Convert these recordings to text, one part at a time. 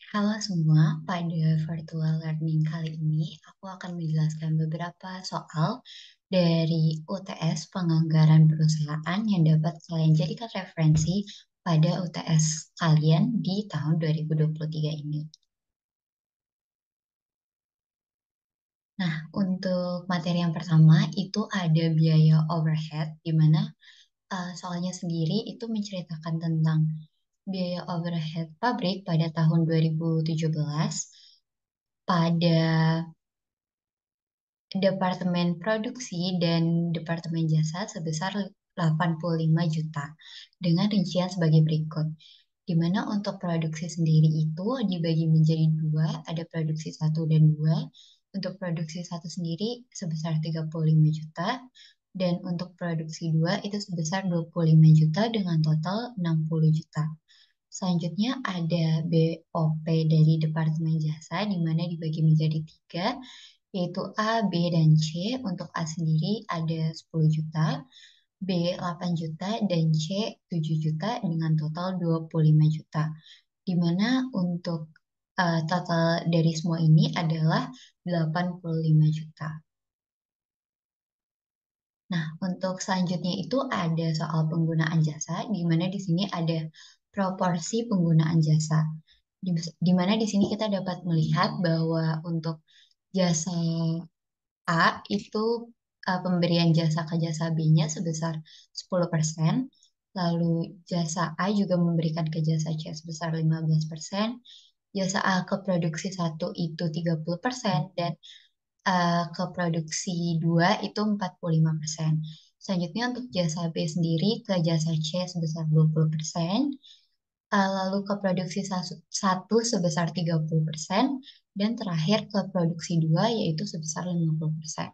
Halo semua, pada virtual learning kali ini aku akan menjelaskan beberapa soal dari UTS Penganggaran Perusahaan yang dapat kalian jadikan referensi pada UTS kalian di tahun 2023 ini. Nah, untuk materi yang pertama itu ada biaya overhead, di mana soalnya sendiri itu menceritakan tentang biaya overhead pabrik pada tahun 2017 pada Departemen Produksi dan Departemen Jasa sebesar 85 juta dengan rincian sebagai berikut. Di mana untuk produksi sendiri itu dibagi menjadi dua, ada produksi satu dan dua. Untuk produksi satu sendiri sebesar 35 juta dan untuk produksi dua itu sebesar 25 juta dengan total 60 juta. Selanjutnya ada BOP dari Departemen Jasa di mana dibagi menjadi tiga, yaitu A, B, dan C. Untuk A sendiri ada 10 juta, B 8 juta, dan C 7 juta dengan total 25 juta. Di mana untuk total dari semua ini adalah 85 juta. Nah, untuk selanjutnya itu ada soal penggunaan jasa, di mana di sini ada proporsi penggunaan jasa. Di mana di sini kita dapat melihat bahwa untuk jasa A itu pemberian jasa ke jasa B-nya sebesar 10%, lalu jasa A juga memberikan ke jasa C sebesar 15%, jasa A ke produksi satu itu 30%, dan ke produksi 2 itu 45%. Selanjutnya untuk jasa B sendiri ke jasa C sebesar 20%, lalu ke produksi satu sebesar 30%, dan terakhir ke produksi 2 yaitu sebesar 50%.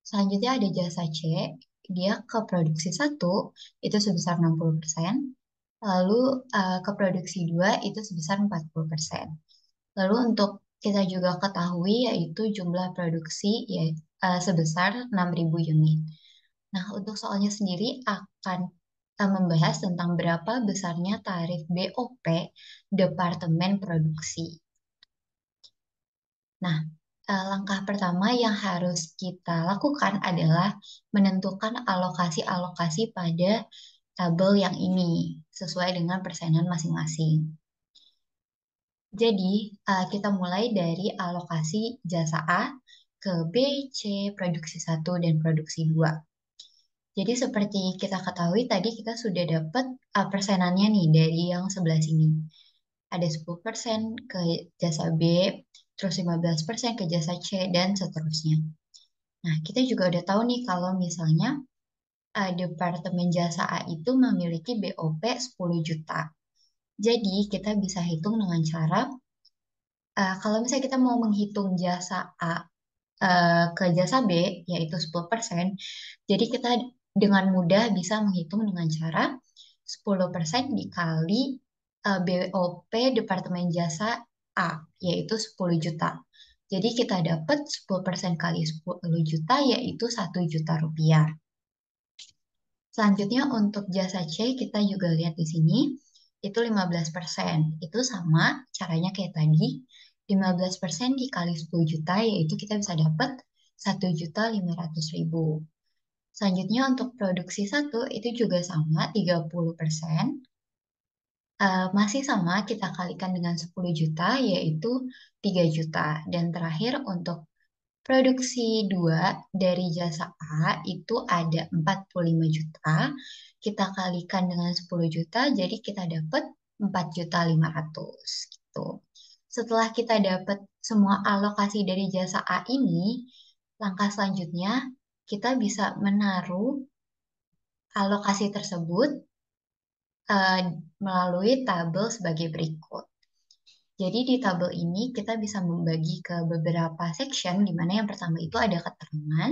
Selanjutnya ada jasa C, dia ke produksi satu itu sebesar 60%, lalu ke produksi 2 itu sebesar 40%. Lalu untuk kita juga ketahui yaitu jumlah produksi ya, sebesar 6.000 unit. Nah, untuk soalnya sendiri akan membahas tentang berapa besarnya tarif BOP Departemen Produksi. Nah, langkah pertama yang harus kita lakukan adalah menentukan alokasi-alokasi pada tabel yang ini sesuai dengan persenan masing-masing. Jadi, kita mulai dari alokasi jasa A ke B, C, produksi satu dan produksi 2. Jadi seperti kita ketahui tadi kita sudah dapat persenannya nih dari yang sebelah sini. Ada 10% ke jasa B, terus 15% ke jasa C, dan seterusnya. Nah, kita juga udah tahu nih kalau misalnya Departemen Jasa A itu memiliki BOP 10 juta. Jadi, kita bisa hitung dengan cara, kalau misalnya kita mau menghitung jasa A ke jasa B, yaitu 10%, jadi kita dengan mudah bisa menghitung dengan cara 10% dikali BOP Departemen Jasa A, yaitu 10 juta. Jadi kita dapat 10% kali 10 juta, yaitu 1 juta rupiah. Selanjutnya untuk jasa C, kita juga lihat di sini, itu 15%. Itu sama caranya kayak tadi, 15% dikali 10 juta, yaitu kita bisa dapat 1.500.000. Selanjutnya untuk produksi satu itu juga sama 30%. Masih sama kita kalikan dengan 10 juta yaitu 3 juta. Dan terakhir untuk produksi 2 dari jasa A itu ada 45 juta. Kita kalikan dengan 10 juta jadi kita dapat 4.500.000 gitu. Setelah kita dapat semua alokasi dari jasa A ini, langkah selanjutnya kita bisa menaruh alokasi tersebut eh, melalui tabel sebagai berikut. Jadi di tabel ini kita bisa membagi ke beberapa section, di mana yang pertama itu ada keterangan,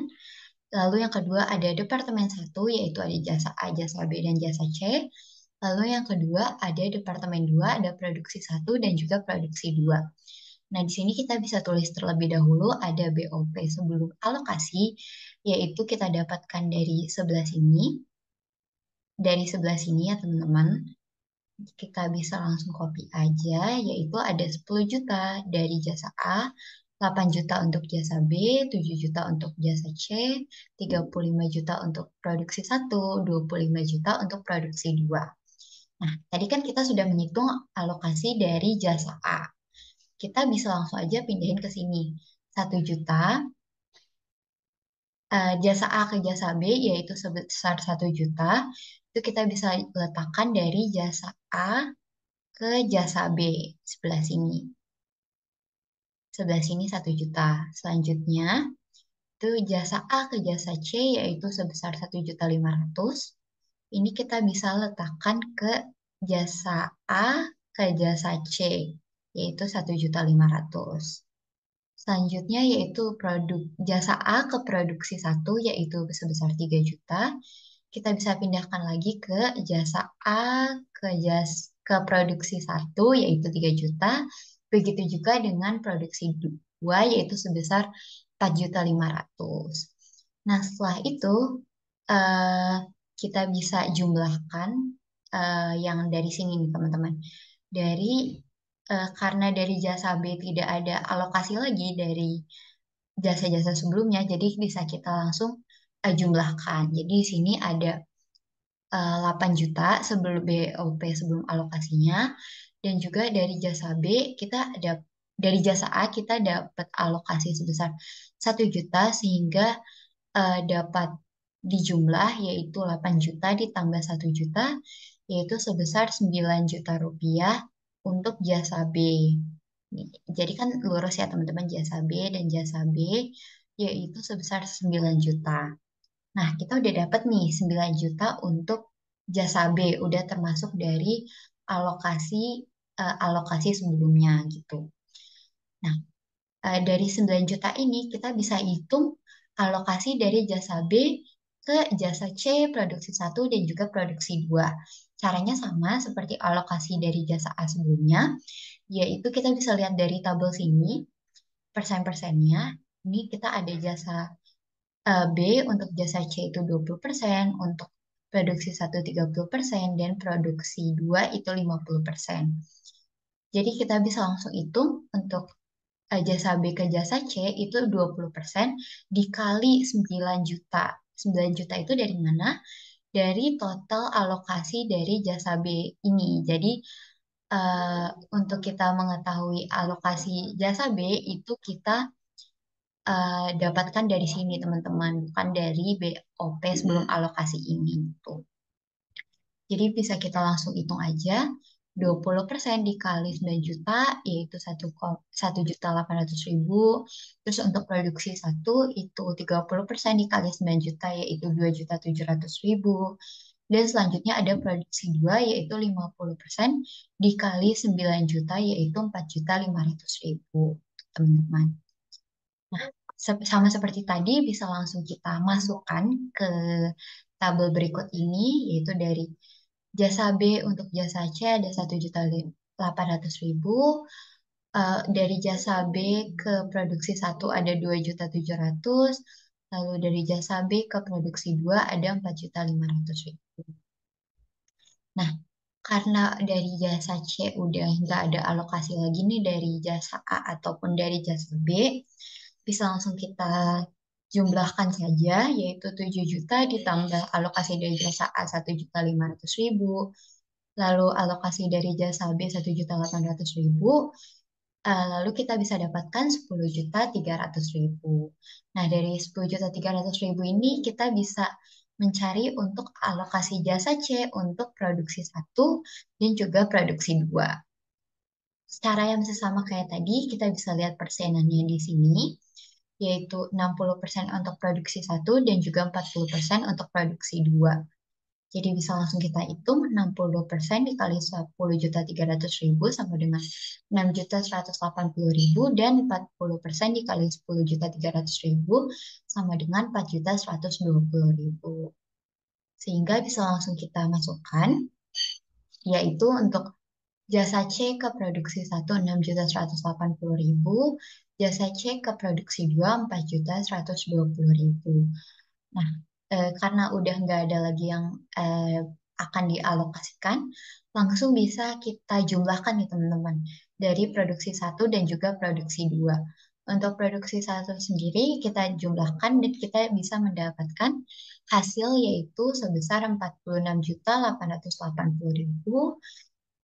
lalu yang kedua ada departemen satu, yaitu ada jasa A, jasa B, dan jasa C. Lalu yang kedua ada departemen 2, ada produksi satu dan juga produksi 2. Nah, di sini kita bisa tulis terlebih dahulu ada BOP sebelum alokasi, yaitu kita dapatkan dari sebelah sini ya teman-teman. Kita bisa langsung copy aja, yaitu ada 10 juta dari jasa A, 8 juta untuk jasa B, 7 juta untuk jasa C, 35 juta untuk produksi satu, 25 juta untuk produksi 2. Nah, tadi kan kita sudah menghitung alokasi dari jasa A. Kita bisa langsung aja pindahin ke sini. 1 juta, jasa A ke jasa B, yaitu sebesar 1 juta. Itu kita bisa letakkan dari jasa A ke jasa B sebelah sini. Sebelah sini 1 juta. Selanjutnya, itu jasa A ke jasa C, yaitu sebesar 1.500.000. Ini kita bisa letakkan ke jasa A ke jasa C, yaitu 1.500.000. Selanjutnya yaitu jasa A ke produksi satu, yaitu sebesar 3 juta. Kita bisa pindahkan lagi ke jasa A ke produksi satu, yaitu 3 juta. Begitu juga dengan produksi 2, yaitu sebesar 4.500.000. Nah, setelah itu eh, kita bisa jumlahkan yang dari sini nih teman-teman. Karena dari jasa B tidak ada alokasi lagi dari jasa-jasa sebelumnya, jadi bisa kita langsung jumlahkan. Jadi di sini ada 8 juta sebelum BOP sebelum alokasinya, dan juga dari jasa B kita ada dari jasa A kita dapat alokasi sebesar 1 juta, sehingga dapat dijumlah yaitu 8 juta ditambah 1 juta, yaitu sebesar 9 juta rupiah untuk jasa B. Jadi kan lurus ya teman-teman, jasa B dan jasa B yaitu sebesar 9 juta. Nah, kita udah dapat nih 9 juta untuk jasa B, udah termasuk dari alokasi sebelumnya gitu. Nah, dari 9 juta ini kita bisa hitung alokasi dari jasa B ke jasa C produksi satu dan juga produksi 2. Caranya sama seperti alokasi dari jasa A sebelumnya, yaitu kita bisa lihat dari tabel sini, persen-persennya. Ini kita ada jasa B untuk jasa C itu 20%, untuk produksi satu 30%, dan produksi 2 itu 50%. Jadi kita bisa langsung hitung untuk jasa B ke jasa C itu 20% dikali 9 juta. 9 juta itu dari mana? Dari total alokasi dari jasa B ini. Jadi eh, untuk kita mengetahui alokasi jasa B itu kita dapatkan dari sini teman-teman, bukan dari BOP sebelum alokasi ini tuh. Jadi bisa kita langsung hitung aja, 20% dikali 9 juta, yaitu 1.800.000. Terus untuk produksi satu, itu 30% dikali 9 juta, yaitu 2.700.000. Dan selanjutnya ada produksi 2, yaitu 50% dikali 9 juta, yaitu 4.500.000, teman-teman. Nah, sama seperti tadi, bisa langsung kita masukkan ke tabel berikut ini, yaitu dari jasa B untuk jasa C ada 1.800.000. Dari jasa B ke produksi satu ada 2.700.000. Lalu dari jasa B ke produksi 2 ada 4.500.000. Nah, karena dari jasa C udah nggak ada alokasi lagi nih dari jasa A ataupun dari jasa B, bisa langsung kita jumlahkan saja, yaitu 7 juta ditambah alokasi dari jasa A 1.500.000, lalu alokasi dari jasa B 1.800.000, lalu kita bisa dapatkan 10.300.000. Nah, dari 10.300.000 ini kita bisa mencari untuk alokasi jasa C untuk produksi satu dan juga produksi 2. Cara yang masih sama kayak tadi, kita bisa lihat persenannya di sini, yaitu 60% untuk produksi satu dan juga 40% untuk produksi 2. Jadi bisa langsung kita hitung 60% dikali 10.300.000 sama dengan 6.180.000, dan 40% dikali 10.300.000 sama dengan 4.120.000. Sehingga bisa langsung kita masukkan, yaitu untuk jasa C ke produksi satu 6.180.000, jasa C ke produksi 2 4.120.000. Nah, karena udah nggak ada lagi yang akan dialokasikan, langsung bisa kita jumlahkan nih teman-teman dari produksi satu dan juga produksi dua. Untuk produksi satu sendiri kita jumlahkan dan kita bisa mendapatkan hasil yaitu sebesar 46.880.000.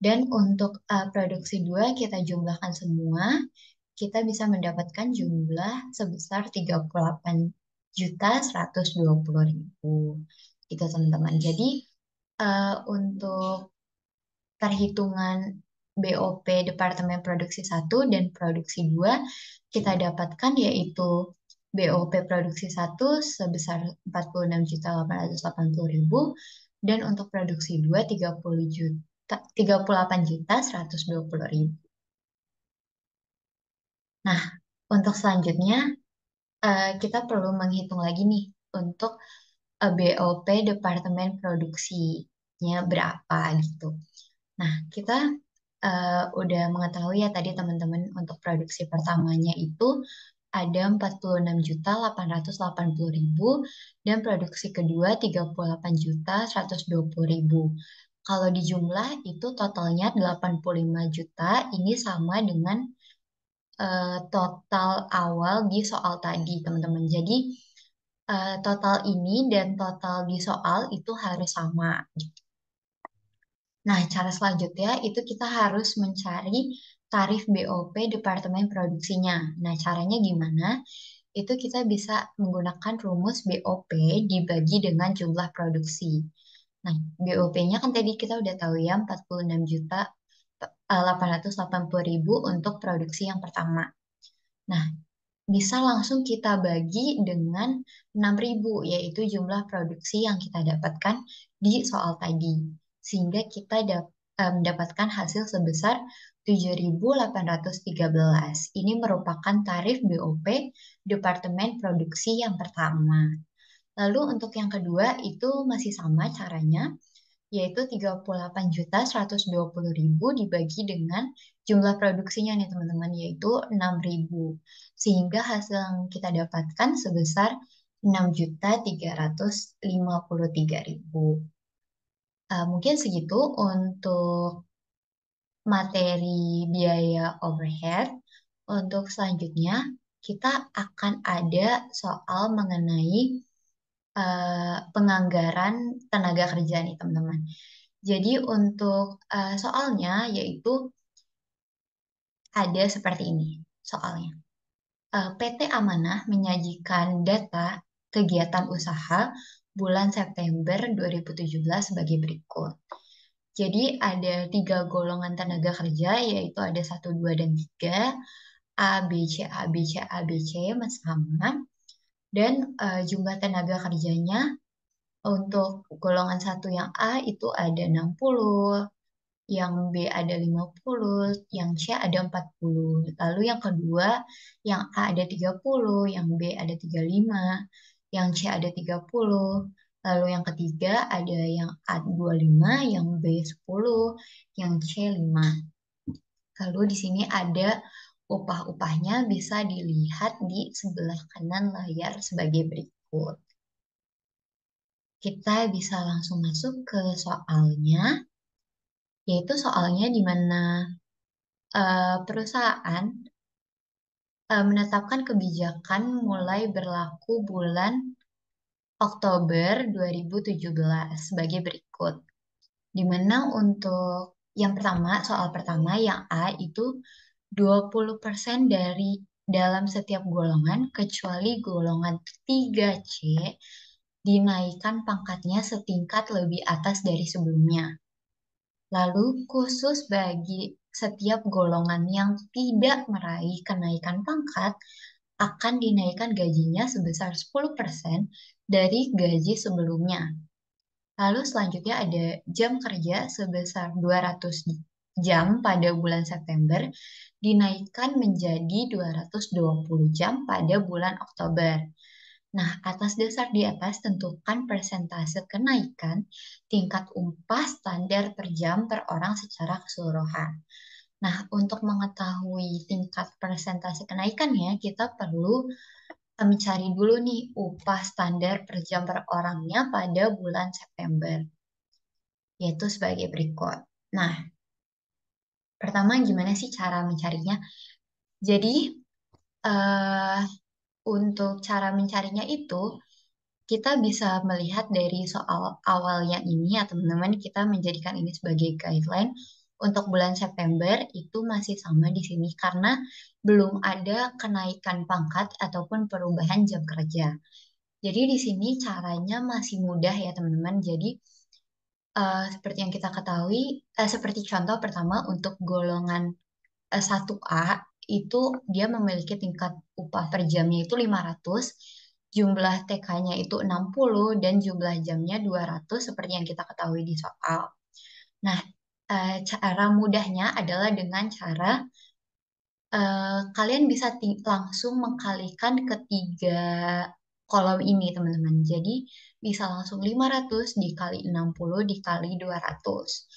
Dan untuk produksi dua kita jumlahkan semua, kita bisa mendapatkan jumlah sebesar 38.120.000. Itu teman-teman. Jadi untuk perhitungan BOP Departemen Produksi satu dan Produksi 2 kita dapatkan yaitu BOP Produksi satu sebesar 46.880.000 dan untuk Produksi 2 38.120.000. Nah, untuk selanjutnya kita perlu menghitung lagi nih untuk BOP Departemen Produksinya berapa gitu. Nah, kita udah mengetahui ya tadi teman-teman untuk produksi pertamanya itu ada 46.880.000 dan produksi kedua 38.120.000. Kalau dijumlah itu totalnya 85 juta, ini sama dengan total awal di soal tadi teman-teman. Jadi total ini dan total di soal itu harus sama. Nah, cara selanjutnya itu kita harus mencari tarif BOP Departemen Produksinya. Nah, caranya gimana? Itu kita bisa menggunakan rumus BOP dibagi dengan jumlah produksi. Nah, BOP-nya kan tadi kita udah tahu ya 46.880.000 untuk produksi yang pertama. Nah, bisa langsung kita bagi dengan 6.000 yaitu jumlah produksi yang kita dapatkan di soal tadi. Sehingga kita mendapatkan hasil sebesar 7.813. Ini merupakan tarif BOP Departemen Produksi yang pertama. Lalu untuk yang kedua itu masih sama caranya, yaitu 38.120.000 dibagi dengan jumlah produksinya nih teman-teman, yaitu 6.000. Sehingga hasil yang kita dapatkan sebesar 6.353.000. Mungkin segitu untuk materi biaya overhead. Untuk selanjutnya, kita akan ada soal mengenai penganggaran tenaga kerja nih teman-teman. Jadi untuk soalnya yaitu ada seperti ini soalnya. PT Amanah menyajikan data kegiatan usaha bulan September 2017 sebagai berikut. Jadi ada 3 golongan tenaga kerja yaitu ada 1, 2, dan 3. A, B, C, A, B, C, A, B, C sama. Dan jumlah tenaga kerjanya untuk golongan satu yang A itu ada 60, yang B ada 50, yang C ada 40. Lalu yang kedua, yang A ada 30, yang B ada 35, yang C ada 30. Lalu yang ketiga ada yang A 25, yang B 10, yang C 5. Lalu di sini ada upah-upahnya bisa dilihat di sebelah kanan layar sebagai berikut. Kita bisa langsung masuk ke soalnya, yaitu soalnya di mana perusahaan menetapkan kebijakan mulai berlaku bulan Oktober 2017 sebagai berikut. Di mana untuk yang pertama, soal pertama yang A itu 20% dari dalam setiap golongan kecuali golongan 3C dinaikkan pangkatnya setingkat lebih atas dari sebelumnya. Lalu khusus bagi setiap golongan yang tidak meraih kenaikan pangkat akan dinaikkan gajinya sebesar 10% dari gaji sebelumnya. Lalu selanjutnya ada jam kerja sebesar 200 jam pada bulan September dinaikkan menjadi 220 jam pada bulan Oktober. Nah, atas dasar di atas tentukan persentase kenaikan tingkat upah standar per jam per orang secara keseluruhan. Nah, untuk mengetahui tingkat persentase kenaikannya, kita perlu mencari dulu nih upah standar per jam per orangnya pada bulan September. yaitu sebagai berikut. Nah, pertama gimana sih cara mencarinya? Jadi, eh, untuk cara mencarinya itu, kita bisa melihat dari soal awalnya ini ya teman-teman, kita menjadikan ini sebagai guideline. Untuk bulan September itu masih sama di sini karena belum ada kenaikan pangkat ataupun perubahan jam kerja. Jadi di sini caranya masih mudah ya teman-teman. Jadi seperti yang kita ketahui, seperti contoh pertama untuk golongan 1A itu dia memiliki tingkat upah per jamnya itu 500, jumlah TK-nya itu 60 dan jumlah jamnya 200 seperti yang kita ketahui di soal. Nah, cara mudahnya adalah dengan cara kalian bisa langsung mengkalikan ketiga kolom ini, teman-teman. Jadi, bisa langsung 500 dikali 60 dikali 200.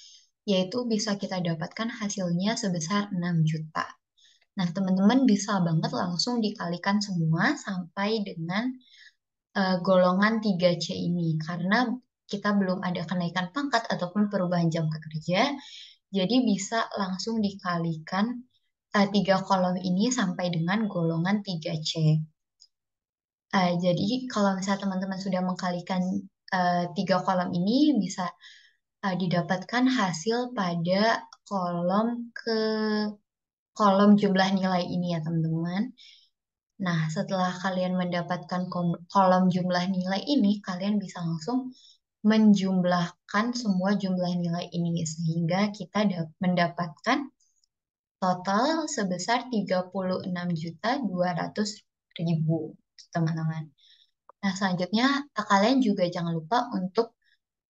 Yaitu bisa kita dapatkan hasilnya sebesar 6 juta. Nah, teman-teman bisa banget langsung dikalikan semua sampai dengan golongan 3C ini. Karena kita belum ada kenaikan pangkat ataupun perubahan jam kerja, jadi bisa langsung dikalikan tiga kolom ini sampai dengan golongan 3C. Jadi kalau misalnya teman-teman sudah mengkalikan tiga kolom ini bisa didapatkan hasil pada kolom ke kolom jumlah nilai ini ya teman-teman. Nah, setelah kalian mendapatkan kolom jumlah nilai ini, kalian bisa langsung menjumlahkan semua jumlah nilai ini sehingga kita mendapatkan total sebesar 36.200.000, teman-teman. Nah, selanjutnya kalian juga jangan lupa untuk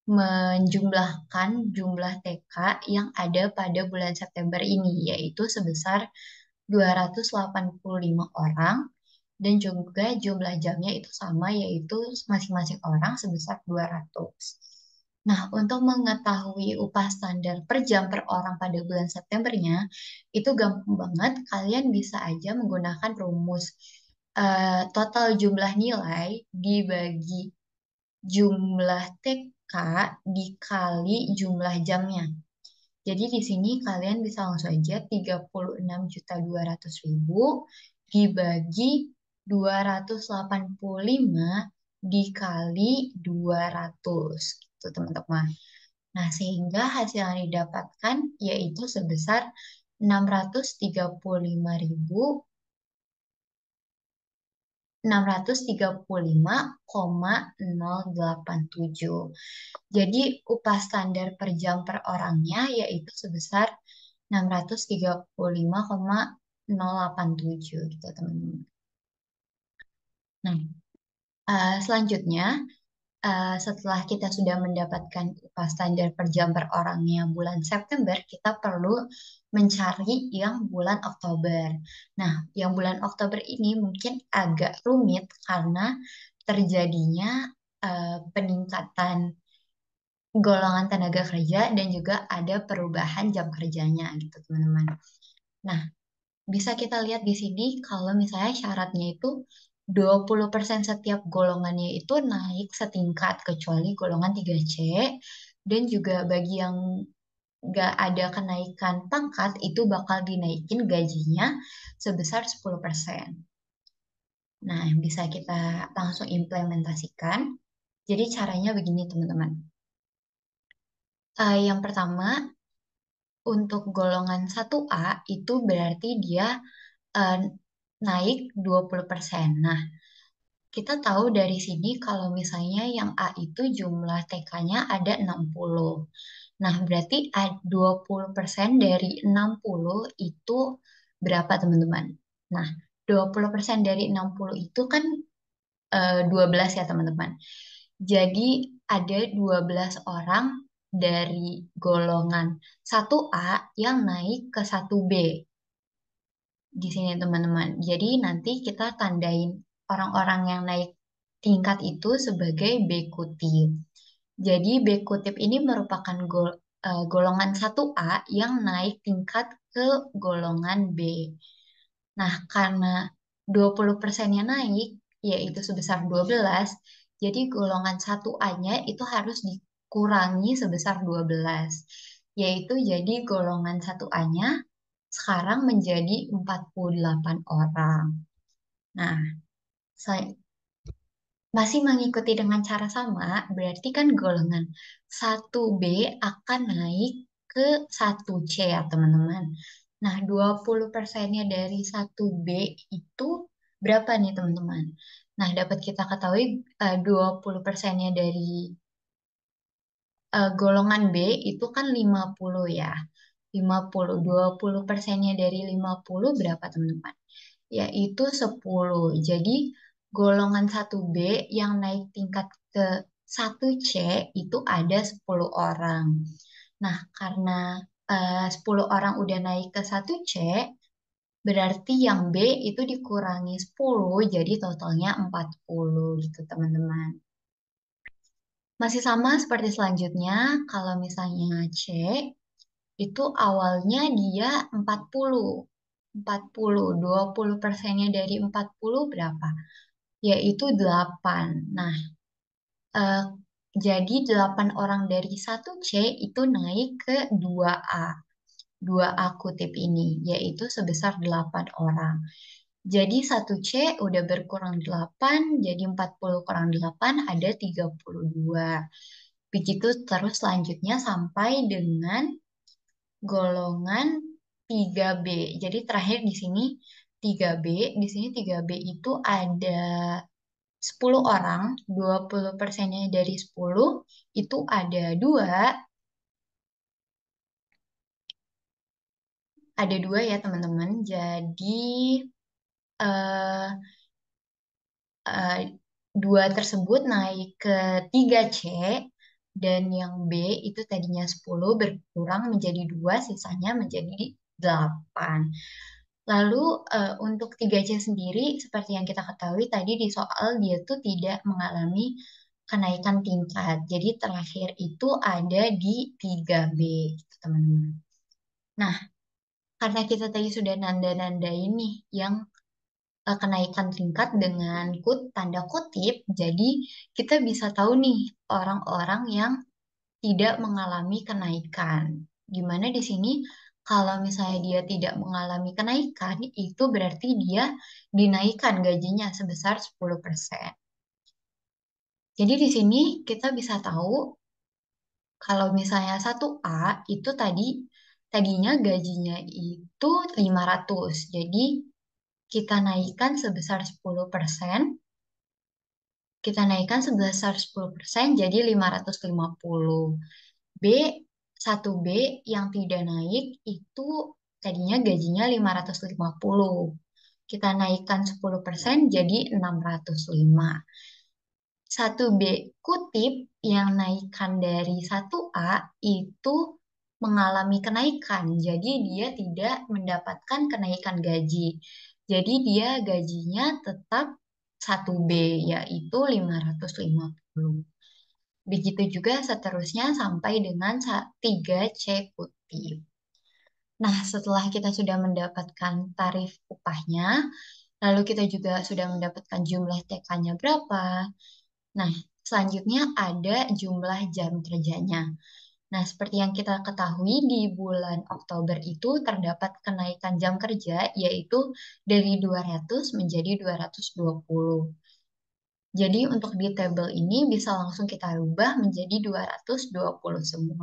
menjumlahkan jumlah TK yang ada pada bulan September ini, yaitu sebesar 285 orang, dan juga jumlah jamnya itu sama, yaitu masing-masing orang sebesar 200. Nah, untuk mengetahui upah standar per jam per orang pada bulan Septembernya, itu gampang banget. Kalian bisa aja menggunakan rumus total jumlah nilai dibagi jumlah TK dikali jumlah jamnya. Jadi di sini kalian bisa langsung aja 36.200.000 dibagi 285 dikali 200 gitu teman-teman. Nah, sehingga hasil yang didapatkan yaitu sebesar 635.087. Jadi upah standar per jam per orangnya yaitu sebesar 635,087 gitu teman-teman. Nah, selanjutnya setelah kita sudah mendapatkan upah standar per jam per orangnya bulan September, kita perlu mencari yang bulan Oktober. Nah, yang bulan Oktober ini mungkin agak rumit karena terjadinya peningkatan golongan tenaga kerja dan juga ada perubahan jam kerjanya gitu teman-teman. Nah, bisa kita lihat di sini kalau misalnya syaratnya itu 20% setiap golongannya itu naik setingkat kecuali golongan 3C, dan juga bagi yang nggak ada kenaikan pangkat itu bakal dinaikin gajinya sebesar 10%. Nah, bisa kita langsung implementasikan. Jadi caranya begini teman-teman. Yang pertama, untuk golongan 1A itu berarti dia eh, naik 20%. Nah, kita tahu dari sini kalau misalnya yang A itu jumlah TK-nya ada 60. Nah, berarti 20% dari 60 itu berapa, teman-teman? Nah, 20% dari 60 itu kan 12 ya, teman-teman. Jadi, ada 12 orang dari golongan 1A yang naik ke 1B di sini teman-teman. Jadi nanti kita tandain orang-orang yang naik tingkat itu sebagai B kutip. Jadi B kutip ini merupakan golongan 1A yang naik tingkat ke golongan B. Nah, karena 20%-nya naik, yaitu sebesar 12, jadi golongan 1A-nya itu harus kurangi sebesar 12, yaitu jadi golongan 1A-nya sekarang menjadi 48 orang. Nah, saya masih mengikuti dengan cara sama, berarti kan golongan 1B akan naik ke 1C ya teman-teman. Nah, 20%-nya dari 1B itu berapa nih teman-teman? Nah, dapat kita ketahui 20%-nya dari golongan B itu kan 50 ya. 50, 20%-nya dari 50 berapa teman-teman? Yaitu 10. Jadi golongan 1B yang naik tingkat ke 1C itu ada 10 orang. Nah, karena 10 orang udah naik ke 1C, berarti yang B itu dikurangi 10, jadi totalnya 40 gitu teman-teman. Masih sama seperti selanjutnya, kalau misalnya C, itu awalnya dia 40. 40, 20%-nya dari 40 berapa? Yaitu 8. Nah, eh, jadi 8 orang dari 1C itu naik ke 2A. 2A kutip ini, yaitu sebesar 8 orang. Jadi 1C udah berkurang 8, jadi 40 kurang 8 ada 32. Begitu terus selanjutnya sampai dengan golongan 3B. Jadi terakhir di sini 3B, di sini 3B itu ada 10 orang, 20%-nya dari 10 itu ada dua ya teman-teman. Jadi eh, eh, dua tersebut naik ke 3C dan yang B itu tadinya 10 berkurang menjadi 2, sisanya menjadi 8. Lalu untuk 3C sendiri seperti yang kita ketahui tadi di soal dia tuh tidak mengalami kenaikan tingkat. Jadi terakhir itu ada di 3B gitu teman-teman. Nah, karena kita tadi sudah nanda-nandain nih yang kenaikan tingkat dengan tanda kutip, jadi kita bisa tahu nih orang-orang yang tidak mengalami kenaikan. Gimana di sini kalau misalnya dia tidak mengalami kenaikan, itu berarti dia dinaikkan gajinya sebesar 10%. Jadi di sini kita bisa tahu kalau misalnya 1A itu tadinya gajinya itu 500. Jadi kita naikkan sebesar 10%, kita naikkan sebesar 10% jadi 550. B, 1B yang tidak naik itu tadinya gajinya 550. Kita naikkan 10% jadi 605. 1B kutip yang naikkan dari 1A itu mengalami kenaikan. Jadi dia tidak mendapatkan kenaikan gaji. Jadi dia gajinya tetap 1B yaitu 550. Begitu juga seterusnya sampai dengan 3C kutip. Nah, setelah kita sudah mendapatkan tarif upahnya, lalu kita juga sudah mendapatkan jumlah TK-nya berapa. Nah, selanjutnya ada jumlah jam kerjanya. Nah, seperti yang kita ketahui di bulan Oktober itu terdapat kenaikan jam kerja yaitu dari 200 menjadi 220. Jadi untuk di tabel ini bisa langsung kita rubah menjadi 220 semua.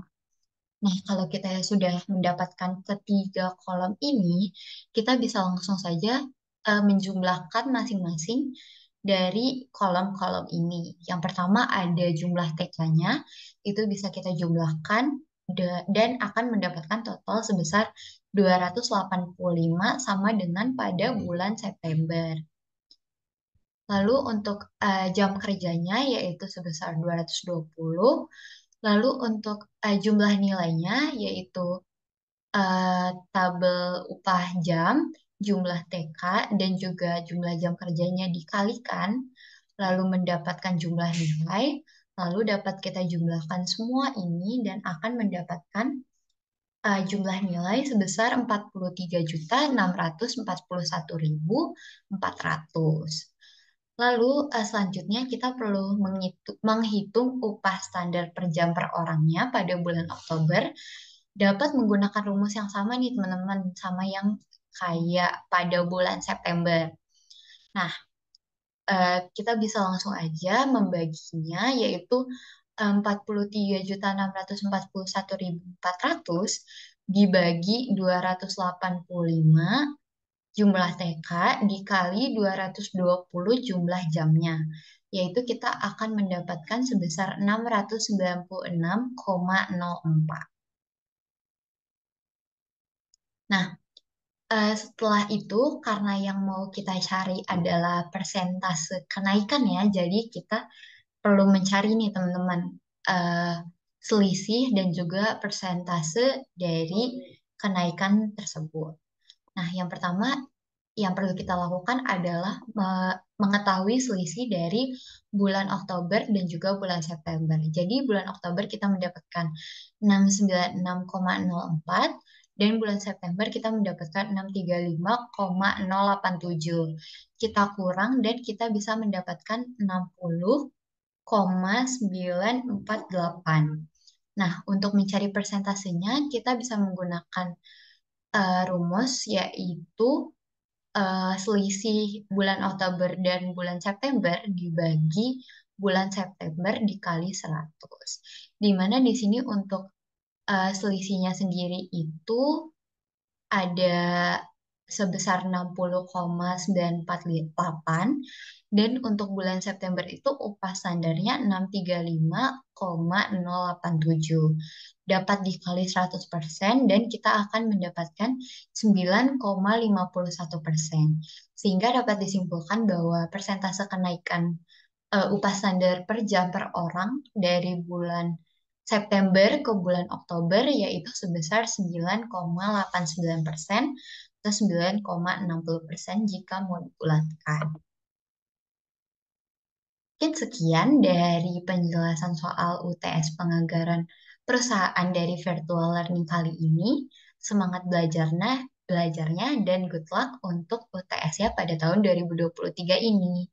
Nah, kalau kita sudah mendapatkan ketiga kolom ini, kita bisa langsung saja menjumlahkan masing-masing dari kolom-kolom ini. Yang pertama ada jumlah TK-nya, itu bisa kita jumlahkan dan akan mendapatkan total sebesar 285 sama dengan pada bulan September. Lalu untuk jam kerjanya yaitu sebesar 220. Lalu untuk jumlah nilainya yaitu tabel upah jam, jumlah TK, dan juga jumlah jam kerjanya dikalikan, lalu mendapatkan jumlah nilai, lalu dapat kita jumlahkan semua ini dan akan mendapatkan jumlah nilai sebesar 43.641.400. Lalu selanjutnya kita perlu menghitung upah standar per jam per orangnya pada bulan Oktober dapat menggunakan rumus yang sama nih teman-teman sama yang kayak pada bulan September. Nah, kita bisa langsung aja membaginya yaitu 43.641.400 dibagi 285 jumlah TK dikali 220 jumlah jamnya, yaitu kita akan mendapatkan sebesar 696,04. Nah, setelah itu karena yang mau kita cari adalah persentase kenaikan ya, jadi kita perlu mencari nih teman-teman eh, selisih dan juga persentase dari kenaikan tersebut. Nah, yang pertama yang perlu kita lakukan adalah mengetahui selisih dari bulan Oktober dan juga bulan September. Jadi bulan Oktober kita mendapatkan 696,04 dan bulan September kita mendapatkan 635,087. Kita kurang dan kita bisa mendapatkan 60,948. Nah, untuk mencari persentasenya kita bisa menggunakan rumus yaitu selisih bulan Oktober dan bulan September dibagi bulan September dikali 100. Di mana di sini untuk selisihnya sendiri itu ada sebesar 60,948 dan untuk bulan September itu upah standarnya 635,087 dapat dikali 100% dan kita akan mendapatkan 9,51%. Sehingga dapat disimpulkan bahwa persentase kenaikan upah standar per jam per orang dari bulan September ke bulan Oktober yaitu sebesar 9,89% atau 9,60% jika mau dibulatkan. Mungkin sekian dari penjelasan soal UTS penganggaran perusahaan dari virtual learning kali ini. Semangat belajarnya dan good luck untuk UTS ya pada tahun 2023 ini.